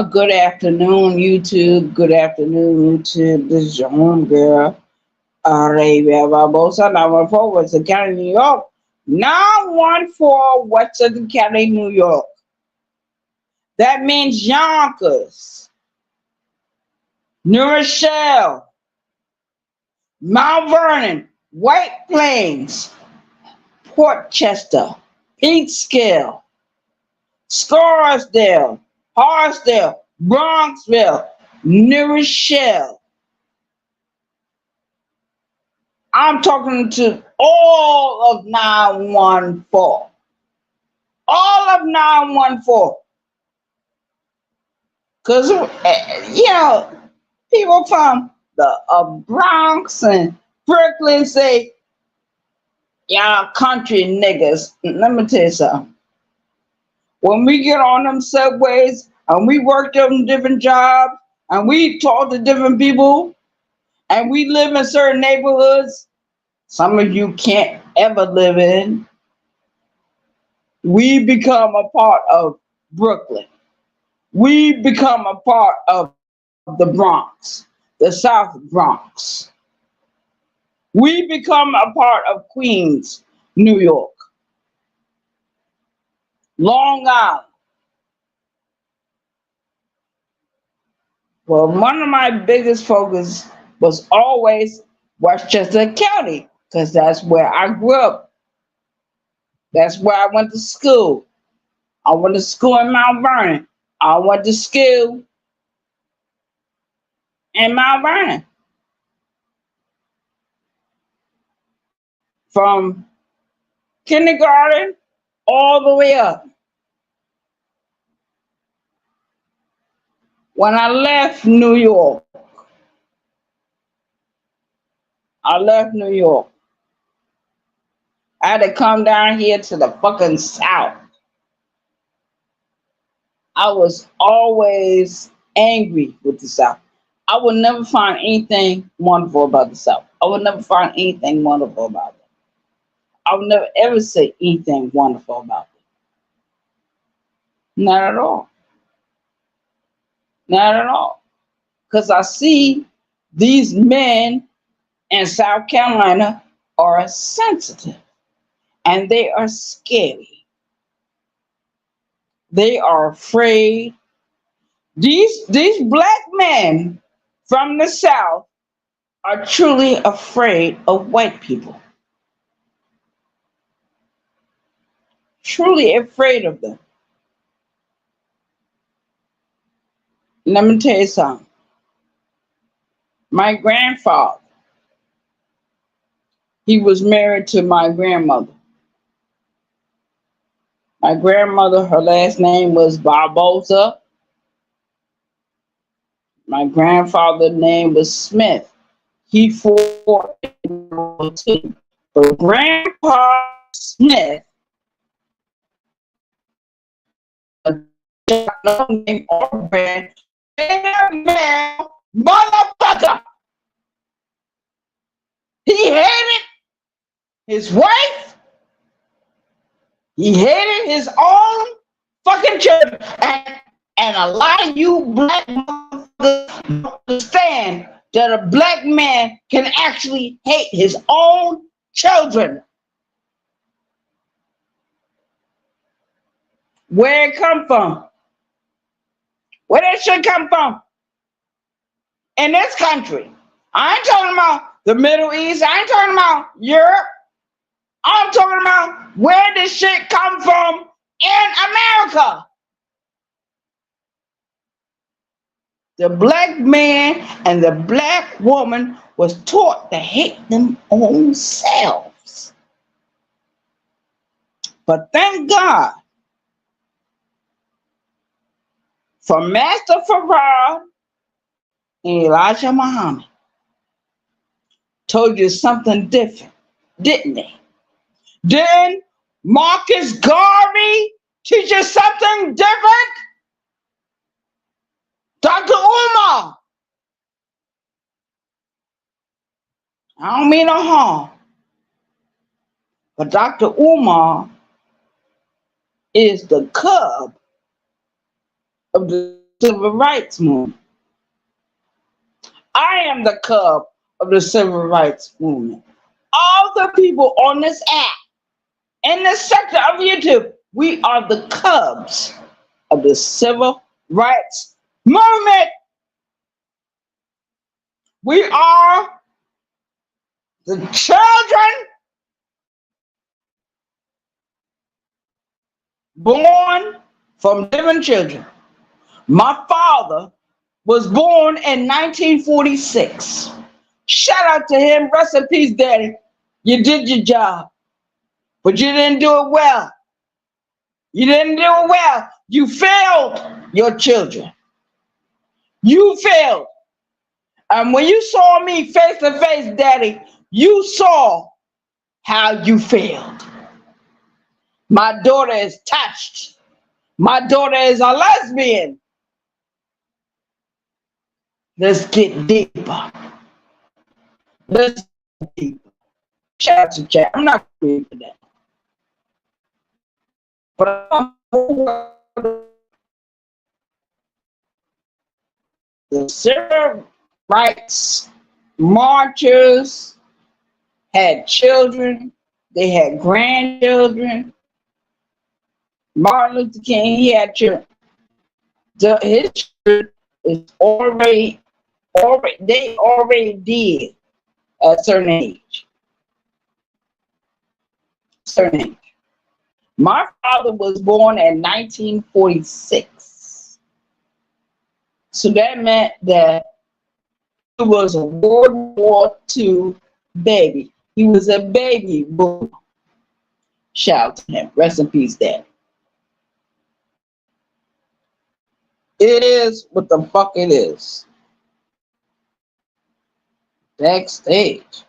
Good afternoon, YouTube. Good afternoon, YouTube. This is your home girl, Arabia Barbosa. 914 Western County, New York. 914 Western County, New York. That means Yonkers, New Rochelle, Mount Vernon, White Plains, Port Chester, Peekskill, Scarsdale, Harsdale, Bronxville, New Rochelle. I'm talking to all of 914. All of 914. Because, people from the Bronx and Brooklyn say, y'all country niggas. Let me tell you something. When we get on them subways and we work them different jobs and we talk to different people and we live in certain neighborhoods, some of you can't ever live in. We become a part of Brooklyn. We become a part of the Bronx, the South Bronx. We become a part of Queens, New York, Long Island. Well, one of my biggest focus was always Westchester County because that's where I grew up. That's where I went to school. I went to school in Mount Vernon. I went to school in Mount Vernon. From kindergarten all the way up. When I left New York, I had to come down here to the fucking South. I was always angry with the South. I would never find anything wonderful about the South. I would never find anything wonderful about it. I would never ever say anything wonderful about it. Not at all. Not at all. Because I see these men in South Carolina are sensitive and they are scary. They are afraid. These black men from the South are truly afraid of white people. Truly afraid of them. Let me tell you something. My grandfather, he was married to my grandmother. My grandmother, her last name was Barbosa. My grandfather's name was Smith. He fought in World War II. But Grandpa Smith, no name or brand, man, motherfucker. He hated his wife. He hated his own fucking children. And a lot of you black motherfuckers don't understand that a black man can actually hate his own children. Where it come from? Where that shit come from? In this country. I ain't talking about the Middle East. I ain't talking about Europe. I'm talking about where this shit come from in America. The black man and the black woman was taught to hate them own selves. But thank God for Master Farad and Elijah Muhammad. Told you something different, didn't they? Didn't Marcus Garvey teach you something different? Dr. Umar. I don't mean no harm. But Dr. Umar is the cub of the civil rights movement. I am the cub of the civil rights movement. All the people on this app, in this sector of YouTube, we are the cubs of the civil rights movement. We are the children born from living children. My father was born in 1946. Shout out to him. Rest in peace, Daddy. You did your job, but you didn't do it well. You didn't do it well. You failed your children. You failed. And when you saw me face to face, Daddy, you saw how you failed. My daughter is touched. My daughter is a lesbian. Let's get deeper. Let's get deeper. Shout out to chat. I'm not ready for that. But the civil rights marchers had children. They had grandchildren. Martin Luther King, he had children. His children is they already did at a certain age. Certain age. My father was born in 1946. So that meant that he was a World War II baby. He was a baby boomer. Shout out to him. Rest in peace, Dad. It is what the fuck it is. Backstage.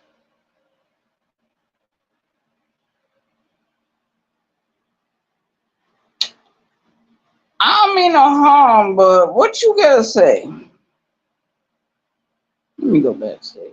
I don't mean no harm, but what you gotta say? Let me go backstage.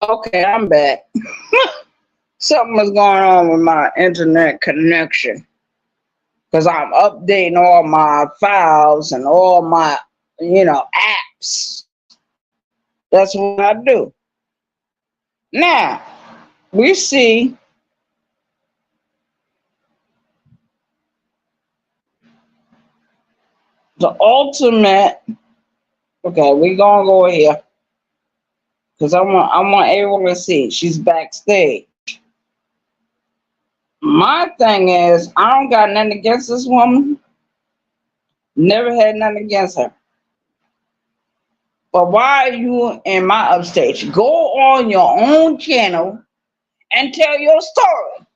Okay, I'm back. Something was going on with my internet connection because I'm updating all my files and all my, apps. That's what I do. Now, we see the ultimate. Okay, we're gonna go here because I want everyone to see. She's backstage. My thing is, I don't got nothing against this woman. Never had nothing against her. But why are you in my upstage? Go on your own channel and tell your story.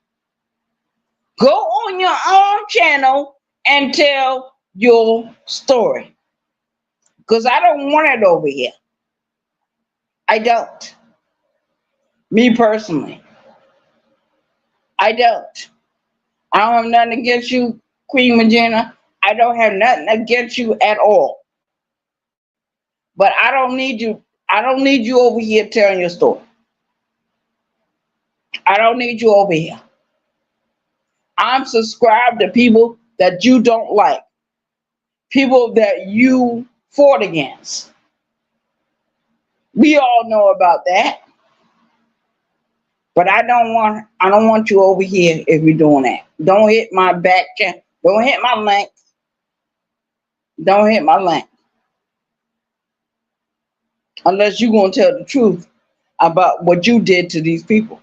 Go on your own channel and tell your story. Because I don't want it over here. I don't. Me personally. I don't. I don't have nothing against you, Queen Regina. I don't have nothing against you at all. But I don't need you. I don't need you over here telling your story. I don't need you over here. I'm subscribed to people that you don't like, people that you fought against. We all know about that. But I don't want you over here if you're doing that. Don't hit my back channel. Don't hit my link. Don't hit my link. Unless you're gonna tell the truth about what you did to these people.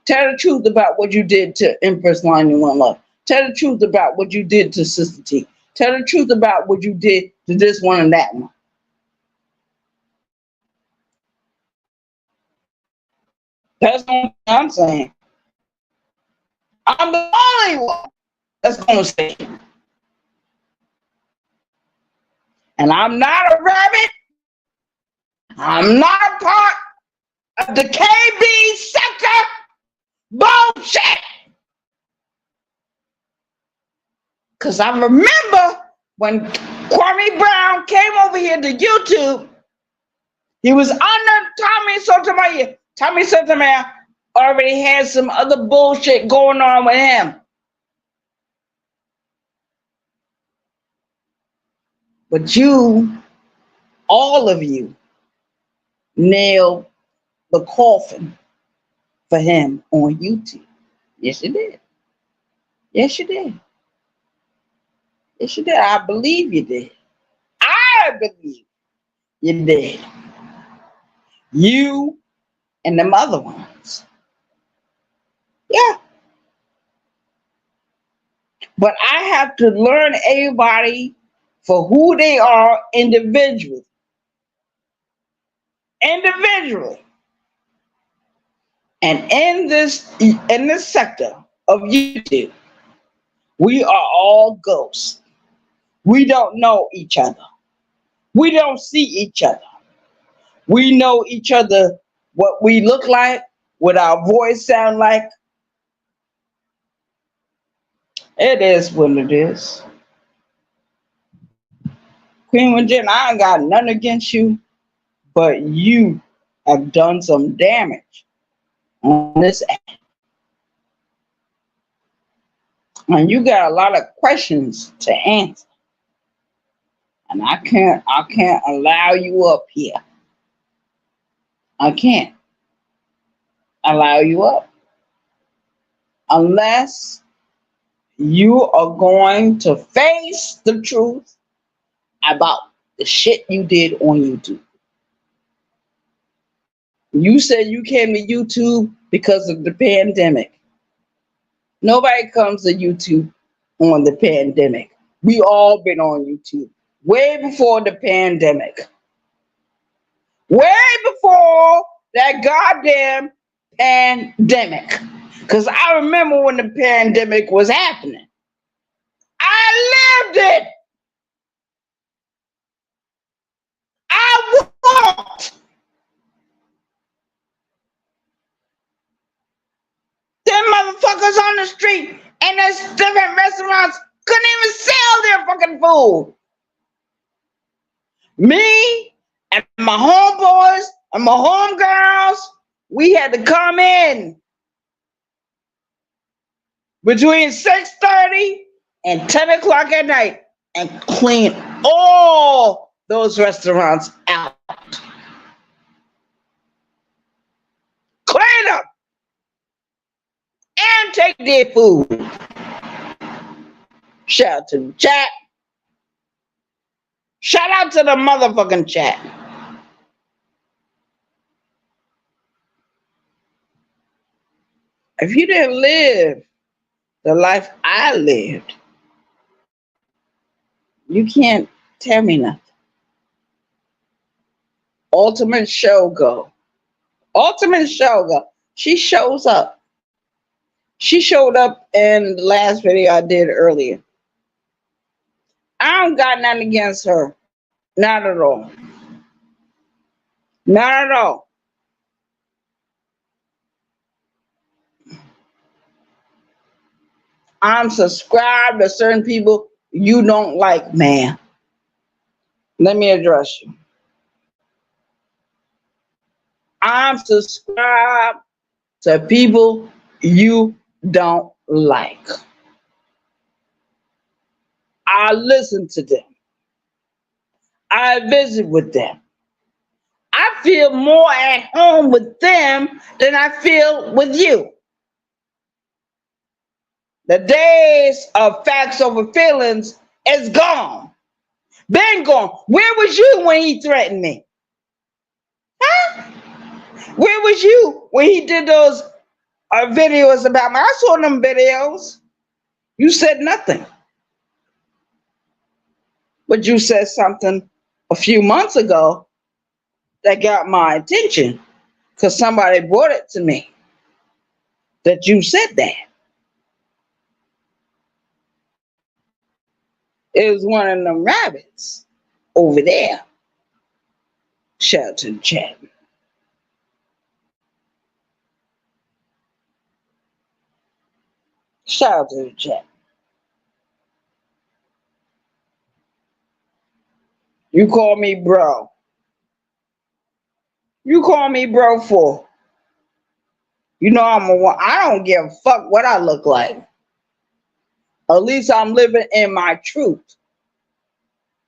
Tell the truth about what you did to Empress 91 Love. Tell the truth about what you did to Sister T. Tell the truth about what you did to this one and that one. That's what I'm saying. I'm the only one that's gonna say it. And I'm not a rabbit. I'm not a part of the KB sector bullshit. Because I remember when Kwame Brown came over here to YouTube, he was under Tommy Sotomayor. Tommy Sotomayor already had some other bullshit going on with him. But you, all of you, nailed the coffin for him on YouTube. Yes, you did. Yes, you did. Yes, you did. I believe you did. I believe you did. You and them other ones. Yeah. But I have to learn everybody for who they are individually. Individually. And in this sector of YouTube, we are all ghosts. We don't know each other. We don't see each other. We know each other, what we look like, what our voice sound like. It is what it is. Queen Regina, I ain't got nothing against you, but you have done some damage on this app. And you got a lot of questions to answer. And I can't allow you up here. I can't allow you up unless you are going to face the truth about the shit you did on YouTube. You said you came to YouTube because of the pandemic. Nobody comes to YouTube on the pandemic. We all been on YouTube way before the pandemic. Way before that goddamn pandemic. Because I remember when the pandemic was happening. I lived it. I walked. Them motherfuckers on the street and there's different restaurants couldn't even sell their fucking food. Me and my homeboys And my homegirls, we had to come in between 6:30 and 10 o'clock at night and clean all those restaurants out. Clean them and take their food. Shout out to the chat. Shout out to the motherfucking chat. If you didn't live the life I lived, you can't tell me nothing. Ultimate Shogo. Ultimate Shogo. She shows up. She showed up in the last video I did earlier. I don't got nothing against her. Not at all. Not at all. I'm subscribed to certain people you don't like, man. Let me address you. I'm subscribed to people you don't like. I listen to them. I visit with them. I feel more at home with them than I feel with you. The days of facts over feelings is gone. Been gone. Where was you when he threatened me? Huh? Where was you when he did those videos about me? I saw them videos. You said nothing. But you said something a few months ago that got my attention because somebody brought it to me that you said that. It was one of them rabbits over there. Shout out to the chat. Shout out to the chat. You call me bro. You call me bro for? You know I don't give a fuck what I look like. At least I'm living in my truth.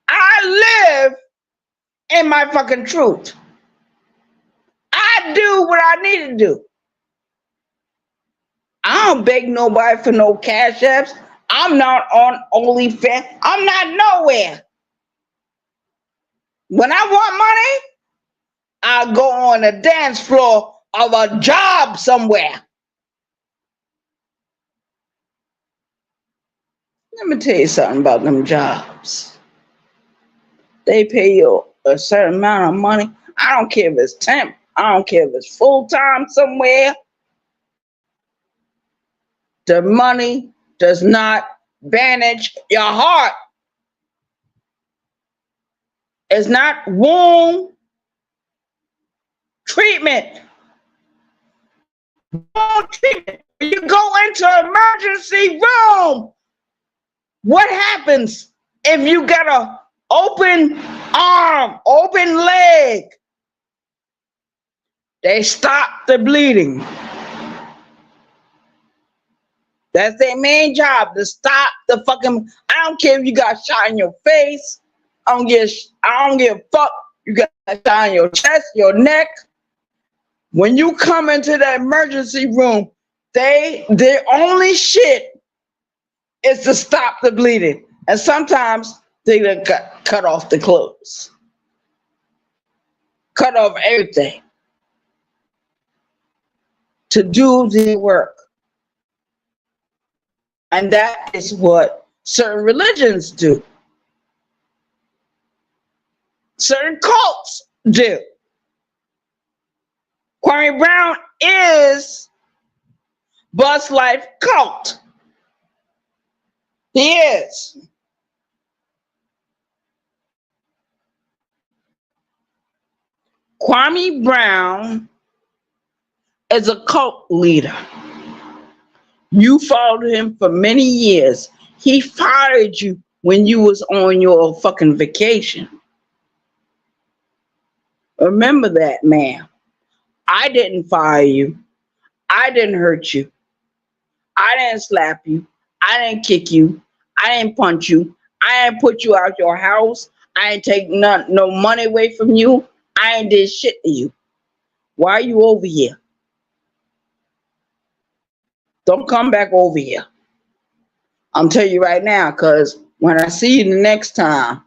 I live in my fucking truth. I do what I need to do. I don't beg nobody for no cash apps. I'm not on OnlyFans. I'm not nowhere. When I want money, I go on a dance floor of a job somewhere. Let me tell you something about them jobs. They pay you a certain amount of money. I don't care if it's temp. I don't care if it's full-time somewhere. The money does not bandage your heart. It's not womb treatment. Womb treatment. You go into an emergency room. What happens if you got an open arm, open leg? They stop the bleeding. That's their main job, to stop the fucking. I don't care if you got shot in your face. I don't give a fuck. You got shot in your chest, your neck. When you come into the emergency room, their only shit is to stop the bleeding. And sometimes they cut off the clothes. Cut off everything to do their work. And that is what certain religions do. Certain cults do. Kwame Brown is Bus Life cult. He is. Kwame Brown is a cult leader. You followed him for many years. He fired you when you was on your fucking vacation. Remember that, ma'am. I didn't fire you. I didn't hurt you. I didn't slap you. I didn't kick you. I didn't punch you. I didn't put you out your house. I ain't take no money away from you. I ain't did shit to you. Why are you over here? Don't come back over here. I'm telling you right now, because when I see you the next time,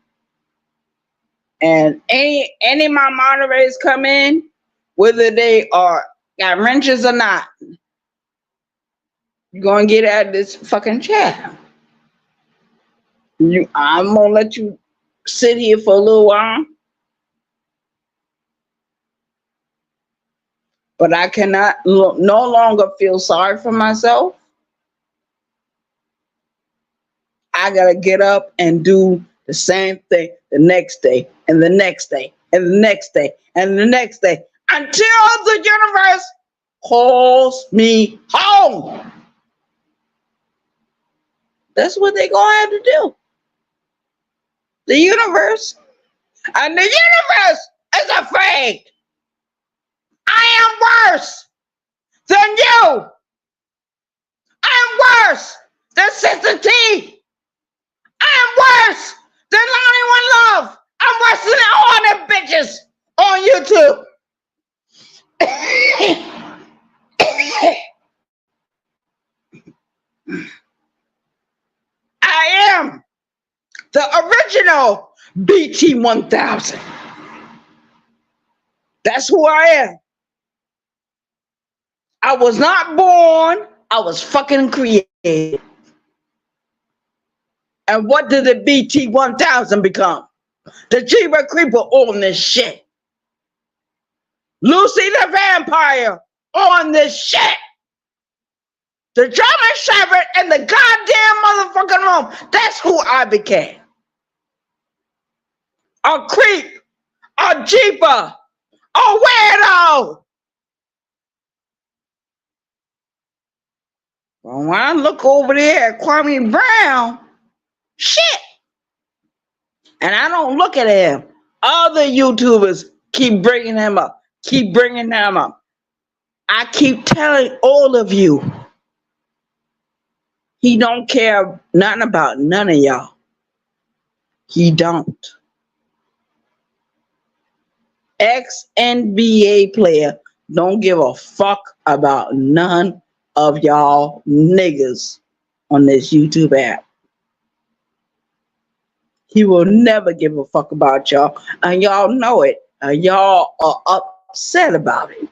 and any of my moderators come in, whether they are got wrenches or not, you're gonna get out of this fucking chair. I'm gonna let you sit here for a little while, but I cannot no longer feel sorry for myself. I gotta get up and do the same thing the next day, and the next day, and the next day, and the next day, until the universe calls me home. That's what they're gonna have to do. The universe. And the universe is afraid. I am worse than you. I'm worse than Sister T. I'm worse than Lonnie One Love. I'm worse than all them bitches on YouTube. I am the original BT 1000. That's who I am. I was not born, I was fucking created. And what did the BT 1000 become? The Jeeba Creeper on this shit. Lucy the Vampire on this shit. The German Shepherd in the goddamn motherfucking room. That's who I became. A creep, a Jeeper, a weirdo. Well, when I look over there at Kwame Brown, shit. And I don't look at him. Other YouTubers keep bringing him up. Keep bringing them up. I keep telling all of you, he don't care nothing about none of y'all. He don't. Ex-NBA player don't give a fuck about none of y'all niggas on this YouTube app. He will never give a fuck about y'all, and y'all know it. And y'all are upset about it.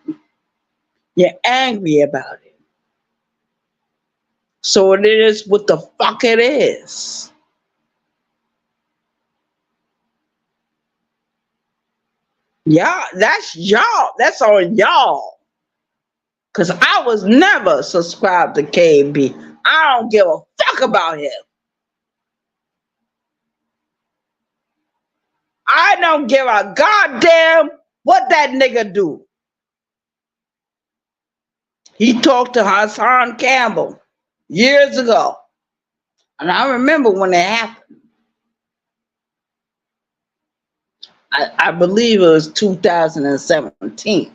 You're angry about it. So it is what the fuck it is. Y'all, that's y'all. That's on y'all. Because I was never subscribed to KB. I don't give a fuck about him. I don't give a goddamn what that nigga do. He talked to Hassan Campbell years ago. And I remember when it happened. I believe it was 2017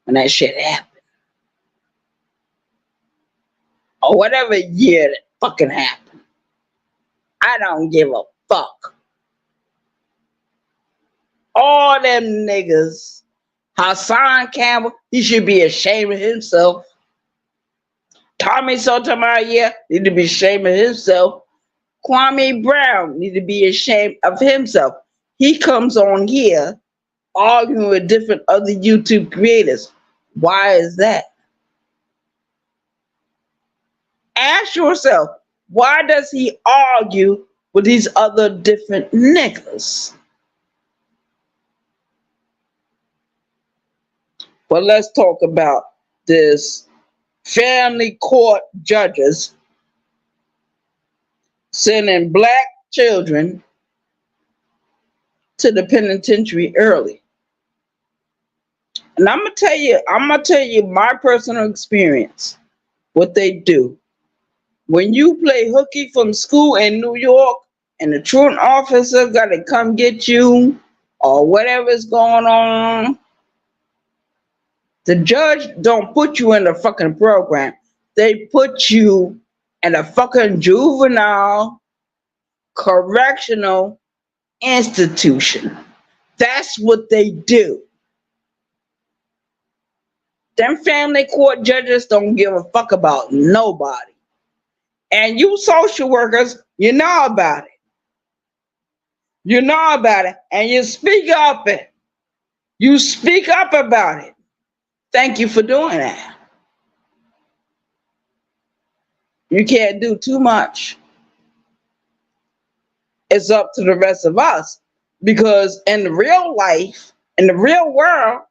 when that shit happened. Or whatever year that fucking happened. I don't give a fuck. All them niggas. Hassan Campbell, he should be ashamed of himself. Tommy Sotomayor need to be ashamed of himself. Kwame Brown need to be ashamed of himself. He comes on here arguing with different other YouTube creators. Why is that? Ask yourself, why does he argue with these other different niggas? But let's talk about this family court judges sending black children to the penitentiary early. And I'm gonna tell you my personal experience, what they do. When you play hooky from school in New York and the truant officer gotta come get you, or whatever's going on, the judge don't put you in the fucking program. They put you in a fucking juvenile correctional institution. That's what they do. Them family court judges don't give a fuck about nobody. And you social workers, you know about it. You know about it. And you speak up it. You speak up about it. Thank you for doing that. You can't do too much. It's up to the rest of us. Because in real life, in the real world,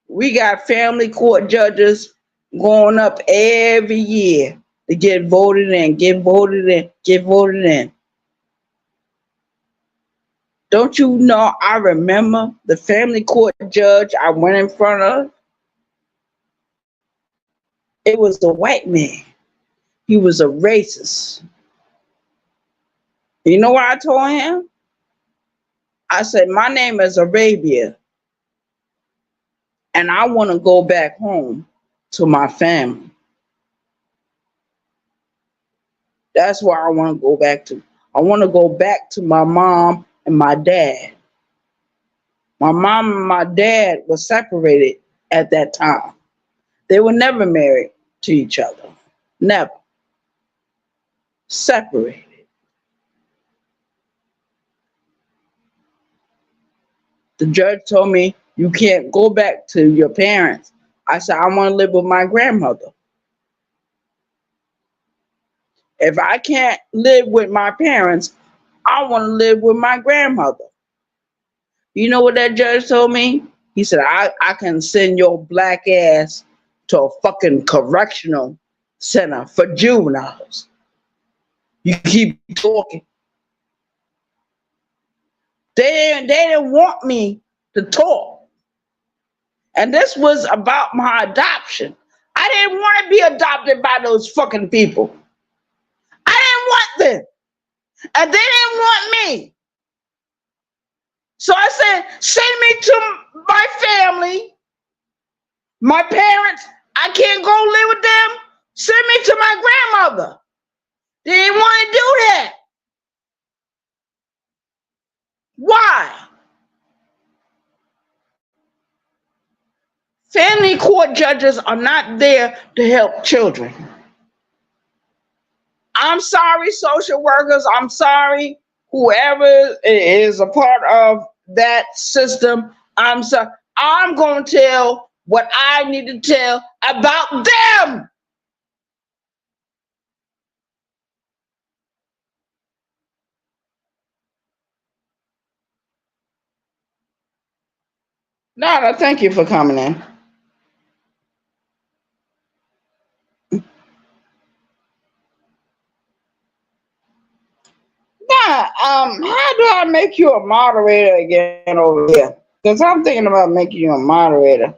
we got family court judges going up every year to get voted in, get voted in, get voted in. Don't you know, I remember the family court judge I went in front of? It was a white man. He was a racist. You know what I told him? I said, my name is Arabia, and I want to go back home to my family. That's where I want to go back to. I want to go back to my mom and my dad. My mom and my dad were separated at that time. They were never married to each other. Never. Separated. The judge told me, you can't go back to your parents. I said, I want to live with my grandmother. If I can't live with my parents, I want to live with my grandmother. You know what that judge told me? He said, I can send your black ass to a fucking correctional center for juveniles. You keep talking. They didn't want me to talk. And this was about my adoption. I didn't want to be adopted by those fucking people. I didn't want them. And they didn't want me. So I said, send me to my family, my parents. I can't go live with them. Send me to my grandmother. They didn't want to do that. Why? Family court judges are not there to help children. I'm sorry, social workers. I'm sorry, whoever is a part of that system. I'm sorry. I'm going to tell what I need to tell about them. Nada, thank you for coming in. Yeah, how do I make you a moderator again over here? Because I'm thinking about making you a moderator.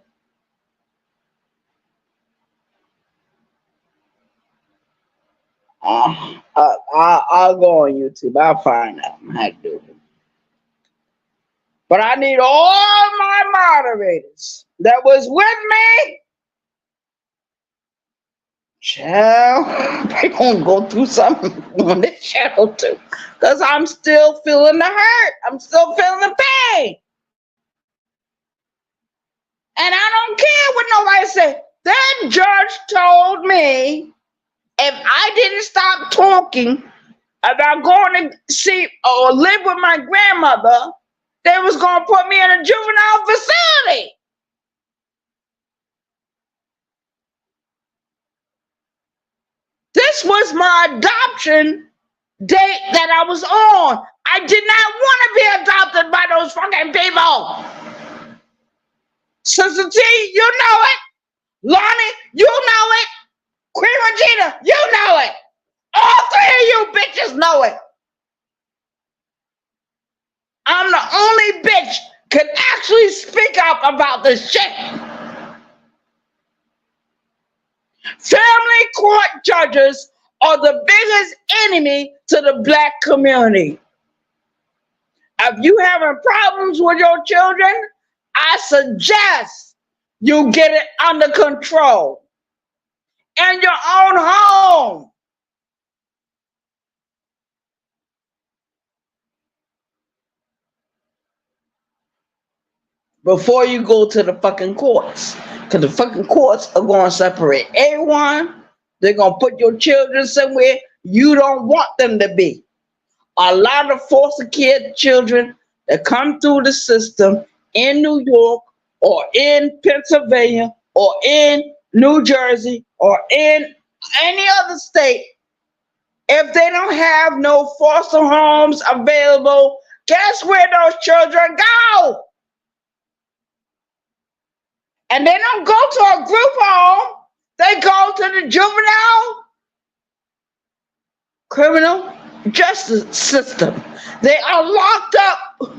I'll go on YouTube. I'll find out how to do it. But I need all my moderators that was with me. Child, they gonna go through something on this channel too. Because I'm still feeling the hurt. I'm still feeling the pain. And I don't care what nobody say. That judge told me if I didn't stop talking about going to see or live with my grandmother, they was going to put me in a juvenile facility. This was my adoption date that I was on. I did not want to be adopted by those fucking people. Sister T, you know it. Lonnie, you know it. Queen Regina, you know it. All three of you bitches know it. I'm the only bitch can actually speak up about this shit. Family court judges are the biggest enemy to the black community. If you having problems with your children, I suggest you get it under control in your own home before you go to the fucking courts. Because the fucking courts are going to separate everyone. They're going to put your children somewhere you don't want them to be. A lot of foster care children that come through the system in New York or in Pennsylvania or in New Jersey or in any other state, if they don't have no foster homes available, guess where those children go? And they don't go to a group home. They go to the juvenile criminal justice system. They are locked up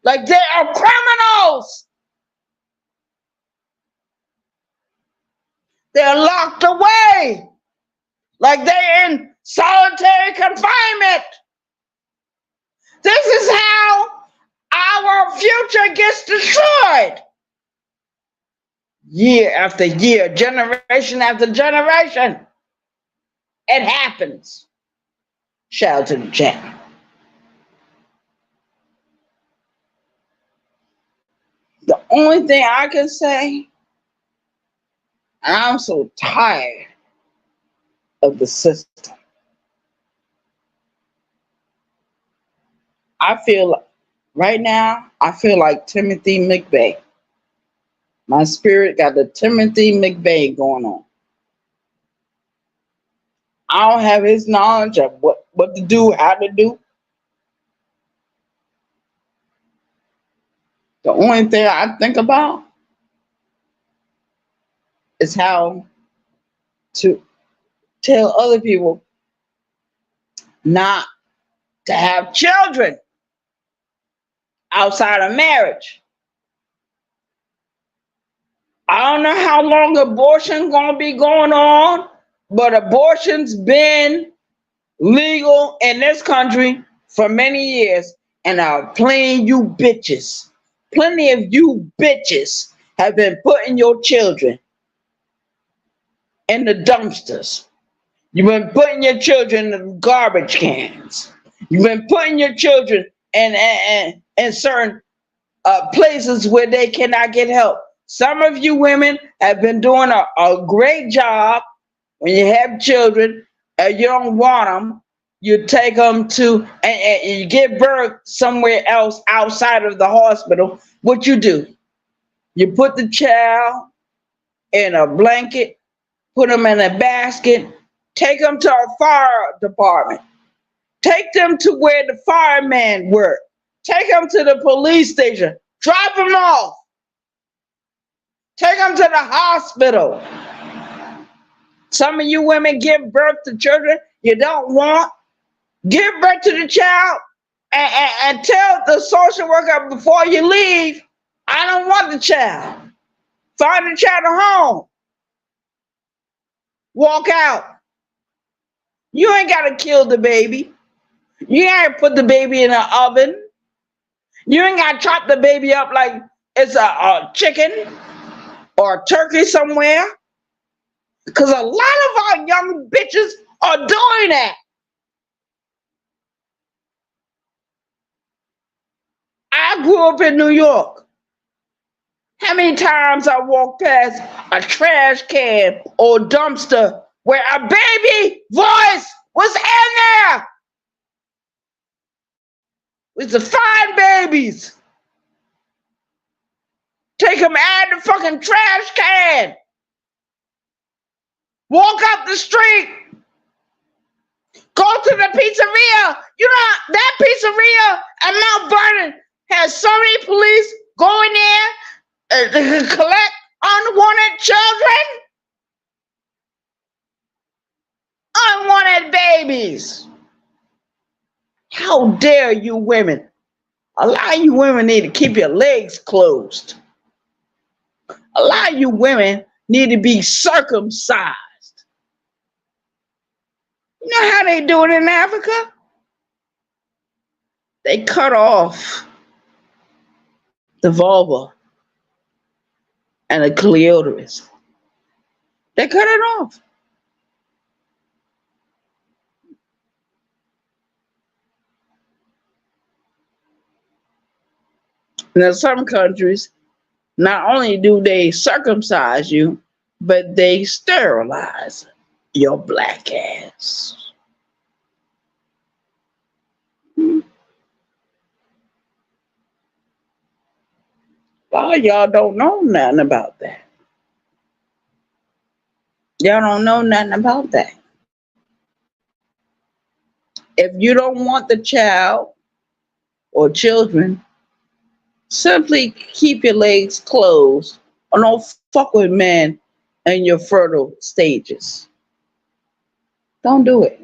like they are criminals. They're locked away like they're in solitary confinement. This is how our future gets destroyed. Year after year, generation after generation. It happens. Shout out to the chat. The only thing I can say, and I'm so tired of the system. Right now, I feel like Timothy McVeigh. My spirit got the Timothy McVeigh going on. I don't have his knowledge of what to do, how to do. The only thing I think about is how to tell other people not to have children outside of marriage. I don't know how long abortion gonna be going on, but abortion's been legal in this country for many years, and plenty of you bitches have been putting your children in the dumpsters. You've been putting your children in the garbage cans. You've been putting your children in certain places where they cannot get help. Some of you women have been doing a great job. When you have children and you don't want them, you take them to and you give birth somewhere else outside of the hospital. What you do? You put the child in a blanket, put them in a basket, take them to a fire department, take them to where the firemen work, take them to the police station, drop them off, take them to the hospital. Some of you women give birth to children you don't want. Give birth to the child and tell the social worker before you leave, I don't want the child. Find the child at home. Walk out. You ain't got to kill the baby. You ain't put the baby in an oven. You ain't got to chop the baby up like it's a chicken or a turkey somewhere. Because a lot of our young bitches are doing that. I grew up in New York. How many times I walked past a trash can or dumpster where a baby voice was in there? With the fine babies. Take them out of the fucking trash can. Walk up the street. Go to the pizzeria. You know, that pizzeria at Mount Vernon has so many police going there to collect unwanted children. Unwanted babies. How dare you women? A lot of you women need to keep your legs closed. A lot of you women need to be circumcised. You know how they do it in Africa? They cut off the vulva and the clitoris. They cut it off. And in some countries, not only do they circumcise you, but they sterilize your black ass. A lot of y'all don't know nothing about that. Y'all don't know nothing about that. If you don't want the child or children, simply keep your legs closed or don't fuck with men in your fertile stages. Don't do it.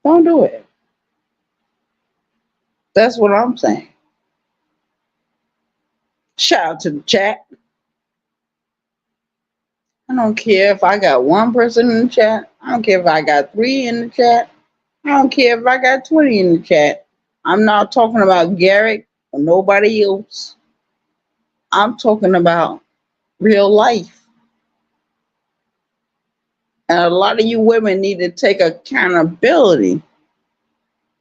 Don't do it. That's what I'm saying. Shout out to the chat. I don't care if I got one person in the chat. I don't care if I got three in the chat. I don't care if I got 20 in the chat. I'm not talking about Garrett or nobody else. I'm talking about real life. And a lot of you women need to take accountability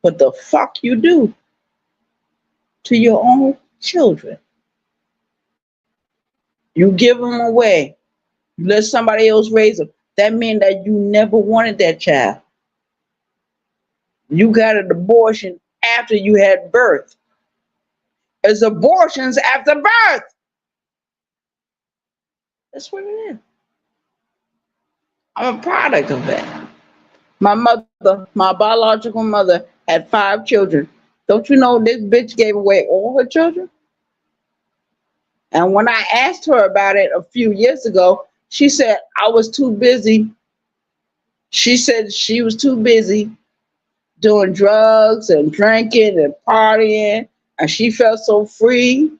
for the fuck you do to your own children. You give them away. You let somebody else raise them. That means that you never wanted that child. You got an abortion after you had birth. It's abortions after birth. That's what it is. I'm a product of that. My mother, my biological mother, had 5 children. Don't you know this bitch gave away all her children? And when I asked her about it a few years ago, she said I was too busy. She said she was too busy doing drugs and drinking and partying, and she felt so free.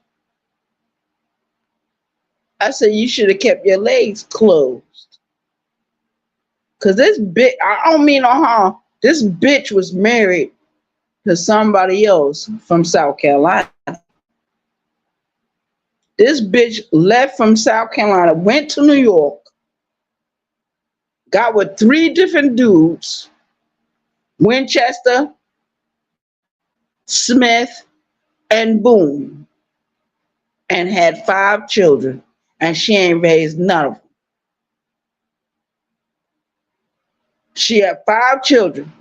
I said, you should have kept your legs closed. Because this bitch, I don't mean no harm, this bitch was married to somebody else from South Carolina. This bitch left from South Carolina, went to New York, got with 3 different dudes, Winchester, Smith, and Boone, and had 5 children, and she ain't raised none of them. She had 5 children.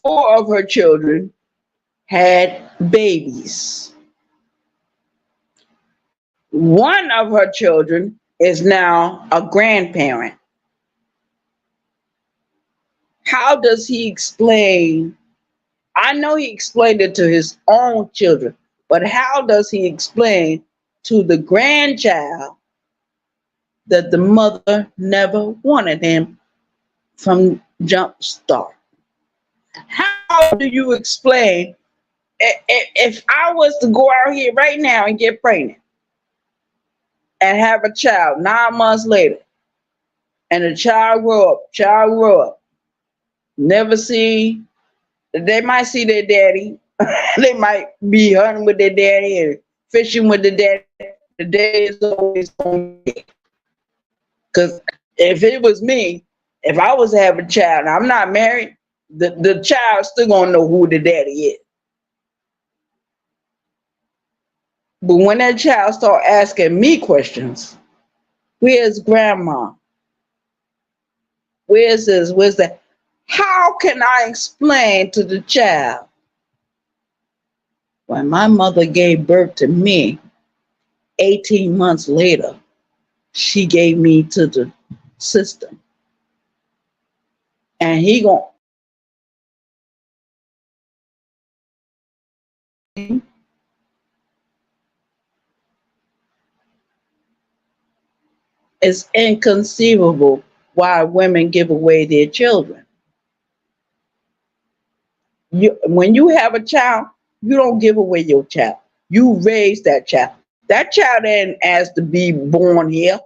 4 of her children had babies. One of her children is now a grandparent. How does he explain? I know he explained it to his own children, but how does he explain to the grandchild that the mother never wanted him from jump start? How do you explain if I was to go out here right now and get pregnant and have a child 9 months later, and the child grow up, never see, they might see their daddy, they might be hunting with their daddy and fishing with the daddy. The day is always on me. Because if it was me, if I was to have a child, and I'm not married, the child still gonna know who the daddy is. But when that child start asking me questions, where's grandma? Where's this? Where's that? How can I explain to the child when my mother gave birth to me 18 months later, she gave me to the system? And he gonna it's inconceivable why women give away their children. When you have a child, you don't give away your child. You raise that child. That child didn't ask to be born here.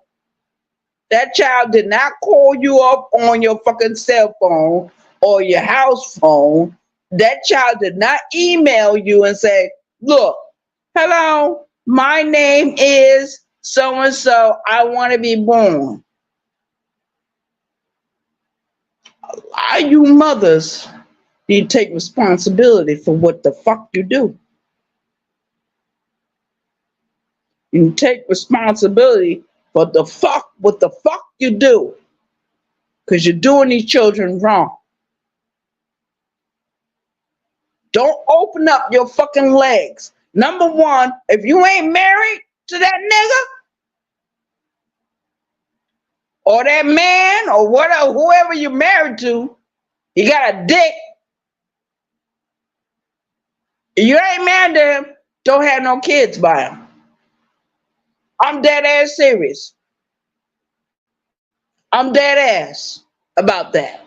That child did not call you up on your fucking cell phone or your house phone. That child did not email you and say, look, hello, my name is so and so. I want to be born. Are you mothers? You take responsibility for what the fuck you do. You take responsibility for what the fuck you do. Because you're doing these children wrong. Don't open up your fucking legs. Number one, if you ain't married to that nigga or that man or whatever, whoever you're married to, you got a dick. If you ain't married to him, don't have no kids by him. I'm dead ass serious. I'm dead ass about that.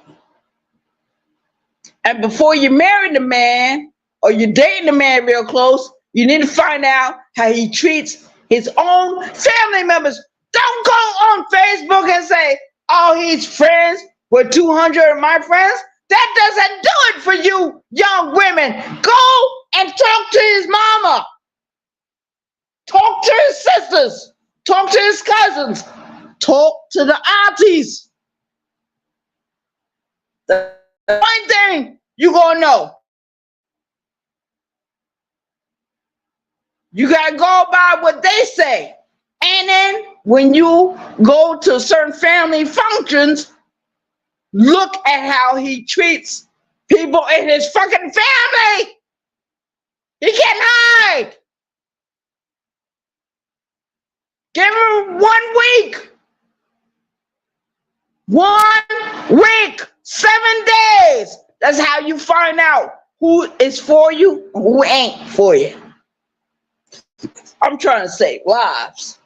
And before you marry the man or you're dating the man real close, you need to find out how he treats his own family members. Don't go on Facebook and say, oh, he's friends with 200 of my friends. That doesn't do it for you, young women. Go and talk to his mama. Talk to his sisters. Talk to his cousins. Talk to the aunties. The one thing you gonna know. You gotta go by what they say. And then when you go to certain family functions, look at how he treats people in his fucking family. He can't hide. Give him 1 week. 1 week, 7 days. That's how you find out who is for you and who ain't for you. I'm trying to save lives.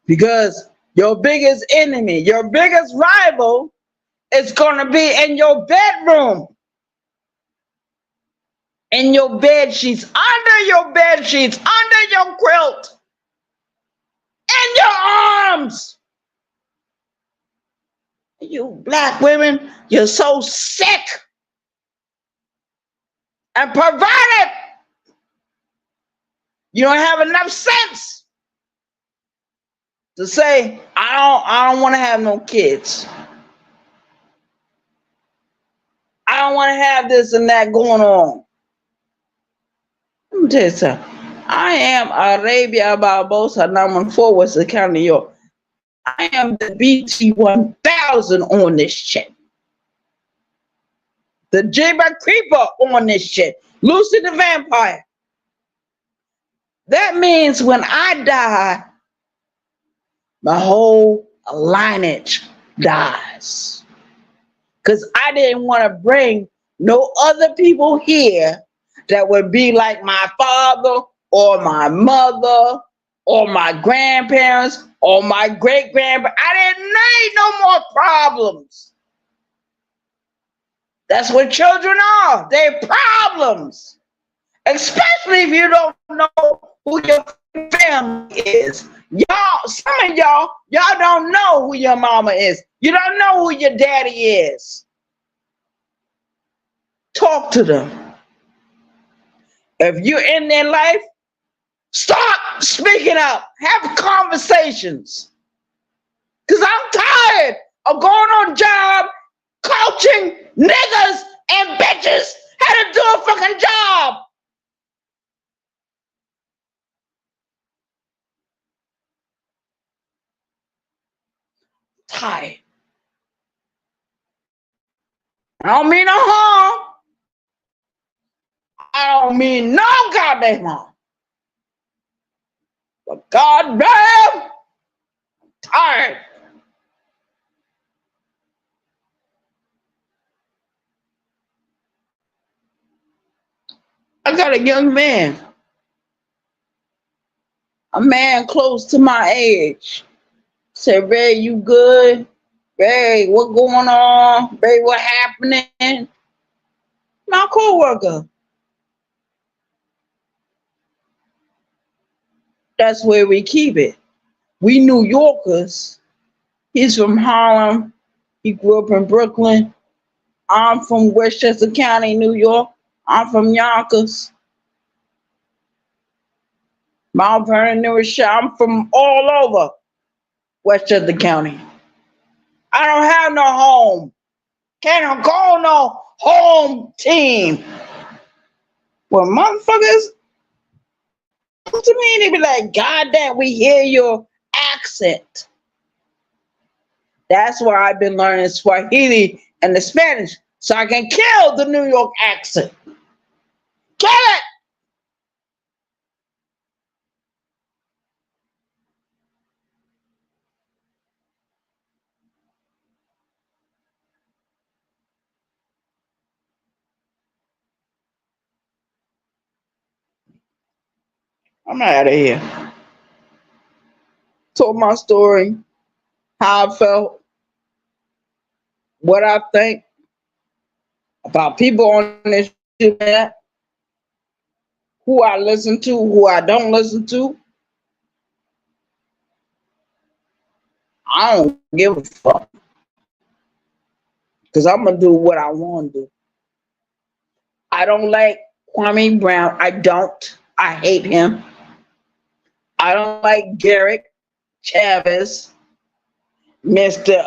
Because your biggest enemy, your biggest rival is going to be in your bedroom. In your bed sheets, under your bed sheets, under your quilt, in your arms. You black women, you're so sick and perverted. You don't have enough sense to say, I don't want to have no kids. I don't want to have this and that going on. Let me tell you something. I am Arabia Barbosa, number 4, Western County, New York. I am the BT 1000 on this shit. The Jabba Creeper on this shit. Lucy the Vampire. That means when I die, my whole lineage dies. Because I didn't want to bring no other people here that would be like my father or my mother or my grandparents or my great-grandparents. I didn't need no more problems. That's what children are. They're problems. Especially if you don't know who your family is. Some of y'all don't know who your mama is. You don't know who your daddy is. Talk to them. If you're in their life, start speaking up. Have conversations. Because I'm tired of going on job, coaching niggas and bitches how to do a fucking job. Tired. I don't mean no harm. I don't mean no goddamn harm. But goddamn, I'm tired. I got a young man. A man close to my age. Said, Ray, you good? Ray, what going on? Ray, what happening? My coworker. That's where we keep it. We New Yorkers, he's from Harlem. He grew up in Brooklyn. I'm from Westchester County, New York. I'm from Yonkers, Mount Vernon, New Rochelle. I'm from all over Westchester County. I don't have no home. Can't call no home team. Well, motherfuckers come to me and they be like, God damn, we hear your accent. That's why I've been learning Swahili and the Spanish so I can kill the New York accent. Kill it! I'm out of here. Told my story, how I felt, what I think about people on this shit, who I listen to, who I don't listen to. I don't give a fuck. Because I'm going to do what I want to do. I don't like Kwame Brown. I don't. I hate him. I don't like Garrett Chavez, Mr.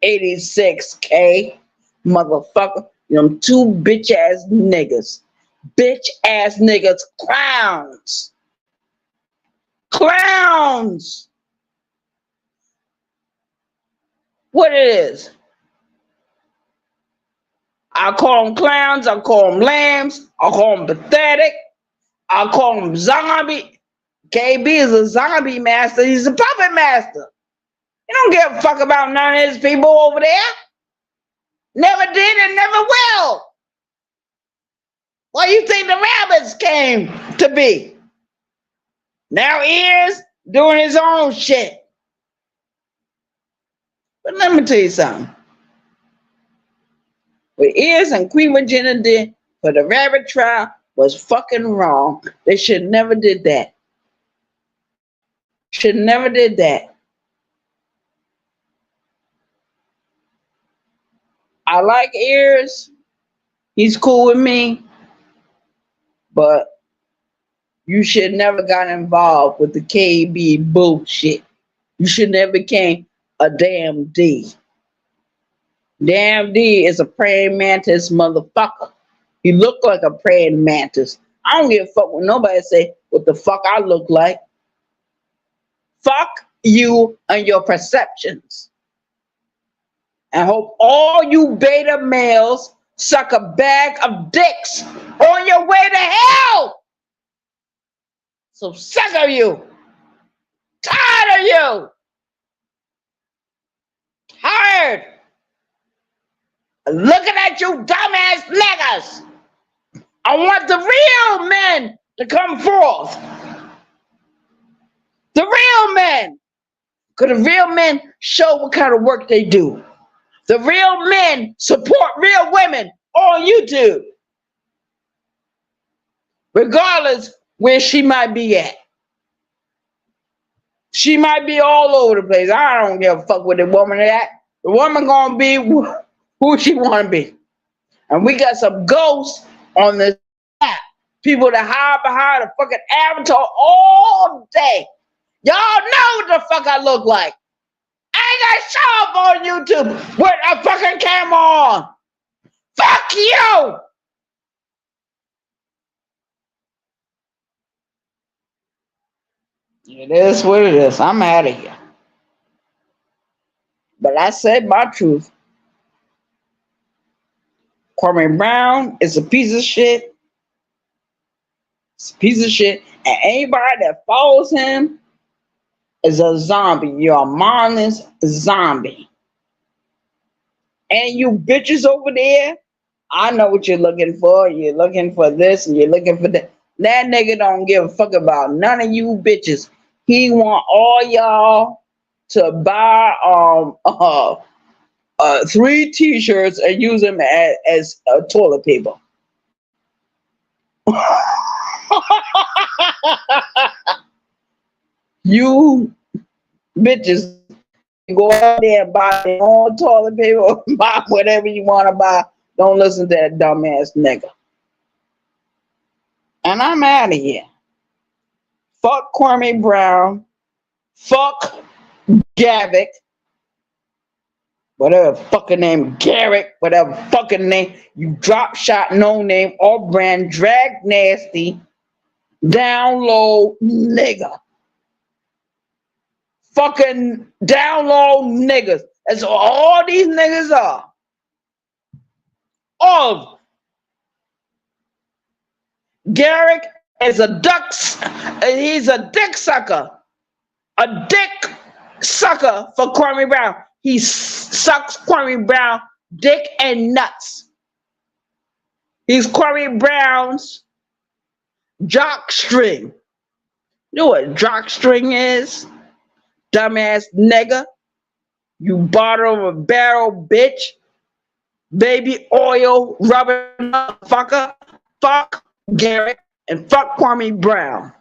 86K, motherfucker. Them two bitch ass niggas. Bitch ass niggas. Clowns. Clowns. What it is. I call them clowns. I call them lambs. I call them pathetic. I call them zombie. KB is a zombie master. He's a puppet master. He don't give a fuck about none of his people over there. Never did and never will. What do you think the rabbits came to be? Now he is doing his own shit. But let me tell you something. What Ears and Queen Regina did for the rabbit trial was fucking wrong. They should never did that. Should never did that. I like Ears. He's cool with me. But you should never got involved with the KB bullshit. You should never became a damn D. Damn D is a praying mantis motherfucker. You look like a praying mantis. I don't give a fuck when nobody say what the fuck I look like. Fuck you and your perceptions. And hope all you beta males suck a bag of dicks on your way to hell. So sick of you. Tired of you. Tired. Looking at you dumbass niggas. I want the real men to come forth. The real men. Because the real men show what kind of work they do. The real men support real women on YouTube. Regardless where she might be at. She might be all over the place. I don't give a fuck with the woman at. The woman gonna be who she wanna be. And we got some ghosts on this app. People that hide behind a fucking avatar all day. Y'all know what the fuck I look like. I ain't got show up on YouTube with a fucking camera on. Fuck you! It is what it is. I'm out of here. But I said my truth. Kwame Brown is a piece of shit. It's a piece of shit. And anybody that follows him is a zombie. You're a mindless zombie. And you bitches over there, I know what you're looking for. You're looking for this and you're looking for that. That nigga don't give a fuck about none of you bitches. He want all y'all to buy 3 t-shirts and use them as toilet paper. You bitches go out there and buy your own toilet paper or buy whatever you want to buy. Don't listen to that dumbass nigga. And I'm out of here. Fuck Kwame Brown. Fuck Gavick. Whatever fucking name, Garrett, whatever fucking name. You drop shot, no name, all brand, drag nasty, down low nigga. Fucking down low niggas. That's all these niggas are. All of them. Garrick is a he's a dick sucker. A dick sucker for Kwame Brown. He sucks Kwame Brown dick and nuts. He's Kwame Brown's jock string. You know what jock string is? Dumbass nigga. You bottom of a barrel bitch. Baby oil rubber fucker. Fuck Garrett and fuck Kwame Brown.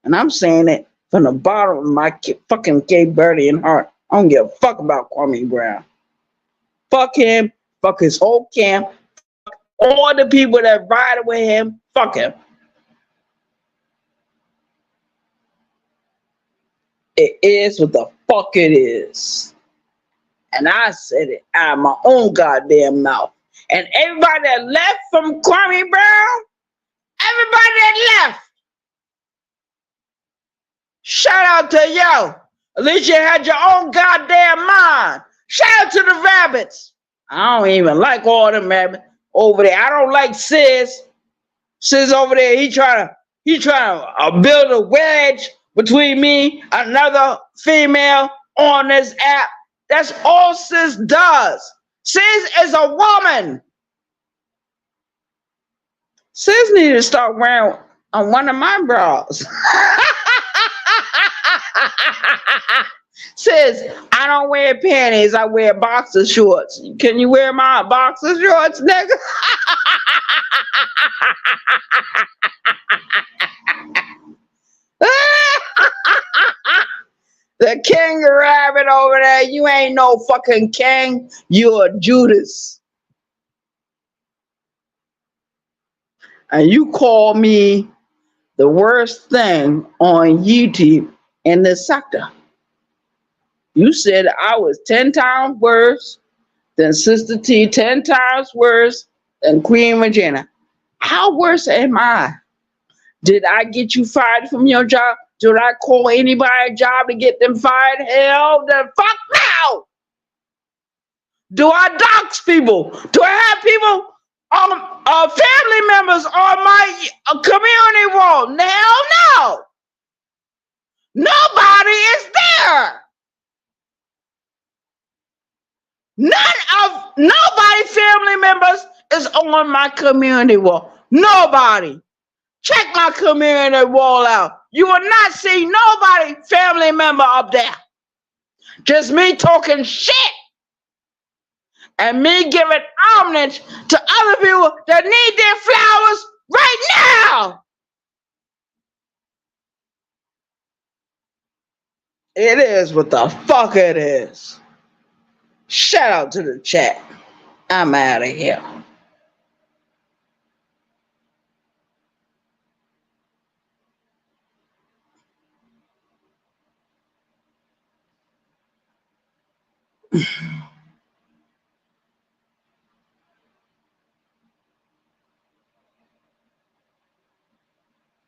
And I'm saying it from the bottom of my fucking Birdian heart. I don't give a fuck about Kwame Brown. Fuck him. Fuck his whole camp. Fuck all the people that ride with him. Fuck him. It is what the fuck it is. And I said it out of my own goddamn mouth. And everybody that left from Kwame Brown, everybody that left, shout out to yo. At least you had your own goddamn mind. Shout out to the rabbits. I don't even like all them rabbits over there. I don't like Sis. Sis over there, he trying to build a wedge between me and another female on this app. That's all Sis does. Sis is a woman. Sis need to start wearing one of my bras. Sis, I don't wear panties. I wear boxer shorts. Can you wear my boxer shorts, nigga? The king rabbit over there, you ain't no fucking king. You're a Judas. And you call me the worst thing on YouTube in this sector. You said I was 10 times worse than Sister T, 10 times worse than Queen Regina. How worse am I? Did I get you fired from your job? Did I call anybody a job to get them fired? Hell the fuck no! Do I dox people? Do I have people, family members on my community wall? Hell no! Nobody is there. Nobody family members is on my community wall. Nobody. Check my community wall out. You will not see nobody family member up there. Just me talking shit. And me giving homage to other people that need their flowers right now. It is what the fuck it is. Shout out to the chat. I'm out of here.